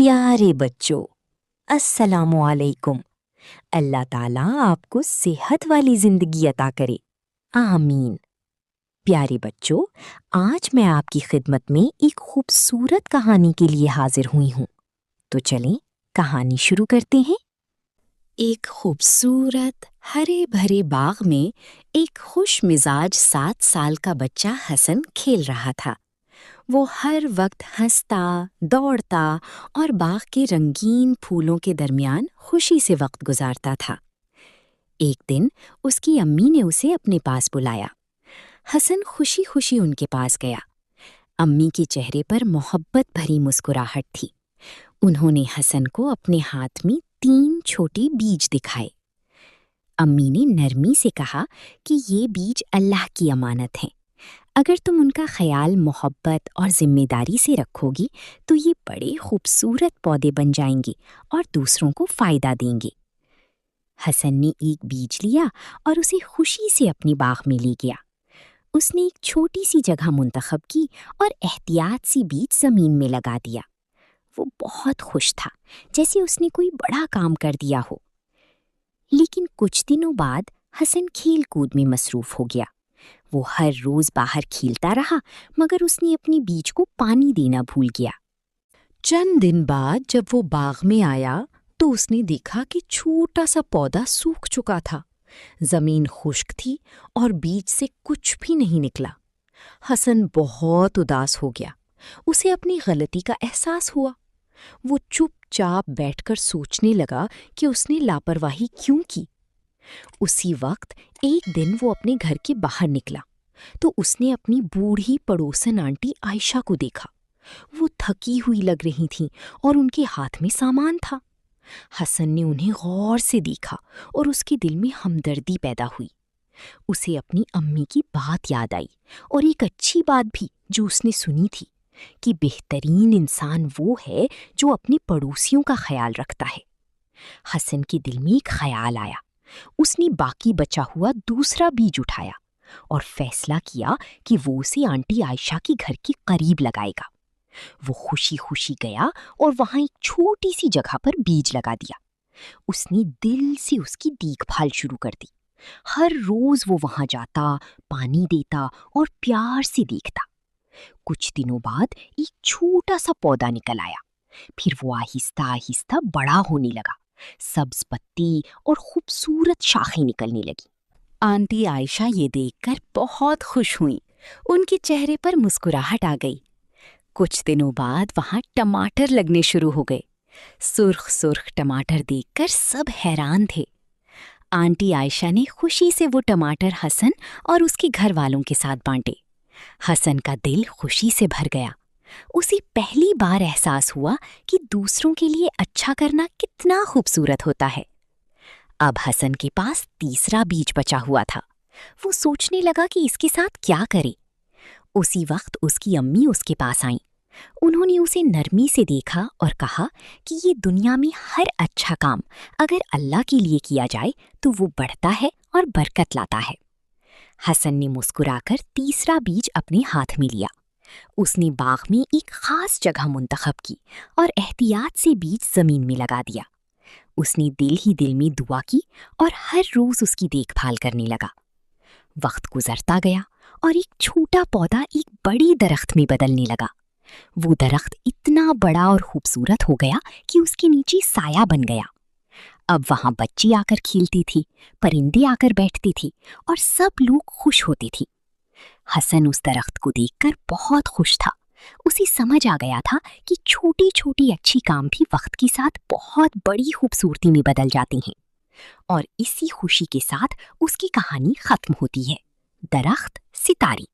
प्यारे बच्चों, अस्सलामु अलैकुम। अल्लाह ताला आपको सेहत वाली जिंदगी अता करे, आमीन। प्यारे बच्चों, आज मैं आपकी खिदमत में एक खूबसूरत कहानी के लिए हाजिर हुई हूँ। तो चलें कहानी शुरू करते हैं। एक खूबसूरत हरे भरे बाग में एक खुश मिजाज 7 साल का बच्चा हसन खेल रहा था। वो हर वक्त हंसता, दौड़ता और बाग के रंगीन फूलों के दरमियान खुशी से वक्त गुजारता था। एक दिन उसकी अम्मी ने उसे अपने पास बुलाया। हसन खुशी खुशी उनके पास गया। अम्मी के चेहरे पर मोहब्बत भरी मुस्कुराहट थी। उन्होंने हसन को अपने हाथ में 3 छोटे बीज दिखाए। अम्मी ने नरमी से कहा कि ये बीज अल्लाह की अमानत हैं। अगर तुम उनका ख्याल मोहब्बत और जिम्मेदारी से रखोगी तो ये बड़े खूबसूरत पौधे बन जाएंगे और दूसरों को फायदा देंगे। हसन ने एक बीज लिया और उसे खुशी से अपनी बाग में ले गया। उसने एक छोटी सी जगह मुंतखब की और एहतियात से बीज जमीन में लगा दिया। वो बहुत खुश था, जैसे उसने कोई बड़ा काम कर दिया हो। लेकिन कुछ दिनों बाद हसन खेल कूद में मसरूफ हो गया। वो हर रोज बाहर खेलता रहा, मगर उसने अपनी बीज को पानी देना भूल गया। चंद दिन बाद जब वो बाग में आया तो उसने देखा कि छोटा सा पौधा सूख चुका था। जमीन खुश्क थी और बीज से कुछ भी नहीं निकला। हसन बहुत उदास हो गया। उसे अपनी गलती का एहसास हुआ। वो चुपचाप बैठकर सोचने लगा कि उसने लापरवाही क्यों की। उसी वक्त एक दिन वो अपने घर के बाहर निकला तो उसने अपनी बूढ़ी पड़ोसन आंटी आयशा को देखा। वो थकी हुई लग रही थीं और उनके हाथ में सामान था। हसन ने उन्हें गौर से देखा और उसके दिल में हमदर्दी पैदा हुई। उसे अपनी अम्मी की बात याद आई और एक अच्छी बात भी जो उसने सुनी थी कि बेहतरीन इंसान वो है जो अपने पड़ोसियों का ख्याल रखता है। हसन के दिल में एक ख्याल आया। उसने बाकी बचा हुआ दूसरा बीज उठाया और फैसला किया कि वो उसे आंटी आयशा के घर के करीब लगाएगा। वो खुशी खुशी गया और वहां एक छोटी सी जगह पर बीज लगा दिया। उसने दिल से उसकी देखभाल शुरू कर दी। हर रोज वो वहां जाता, पानी देता और प्यार से देखता। कुछ दिनों बाद एक छोटा सा पौधा निकल आया। फिर वो आहिस्ता आहिस्ता बड़ा होने लगा। सब्ज पत्ती और खूबसूरत शाखें निकलने लगी। आंटी आयशा ये देखकर बहुत खुश हुईं। उनके चेहरे पर मुस्कुराहट आ गई। कुछ दिनों बाद वहां टमाटर लगने शुरू हो गए। सुर्ख सुर्ख टमाटर देखकर सब हैरान थे। आंटी आयशा ने खुशी से वो टमाटर हसन और उसके घर वालों के साथ बांटे। हसन का दिल खुशी से भर गया। उसे पहली बार एहसास हुआ कि दूसरों के लिए अच्छा करना कितना खूबसूरत होता है। अब हसन के पास तीसरा बीज बचा हुआ था। वो सोचने लगा कि इसके साथ क्या करे। उसी वक्त उसकी अम्मी उसके पास आईं। उन्होंने उसे नरमी से देखा और कहा कि ये दुनिया में हर अच्छा काम अगर अल्लाह के लिए किया जाए तो वो बढ़ता है और बरकत लाता है। हसन ने मुस्कुराकर तीसरा बीज अपने हाथ में लिया। उसने बाग में एक खास जगह मुंतखब की और एहतियात से बीज जमीन में लगा दिया। उसने दिल ही दिल में दुआ की और हर रोज उसकी देखभाल करने लगा। वक्त गुजरता गया और एक छोटा पौधा एक बड़ी दरख्त में बदलने लगा। वो दरख्त इतना बड़ा और खूबसूरत हो गया कि उसके नीचे साया बन गया। अब वहां बच्ची आकर खेलती थी, परिंदे आकर बैठती थी और सब लोग खुश होते थे। हसन उस दरख्त को देखकर बहुत खुश था। उसे समझ आ गया था कि छोटी छोटी अच्छी काम भी वक्त के साथ बहुत बड़ी खूबसूरती में बदल जाते हैं। और इसी खुशी के साथ उसकी कहानी खत्म होती है। दरख्त सितारी।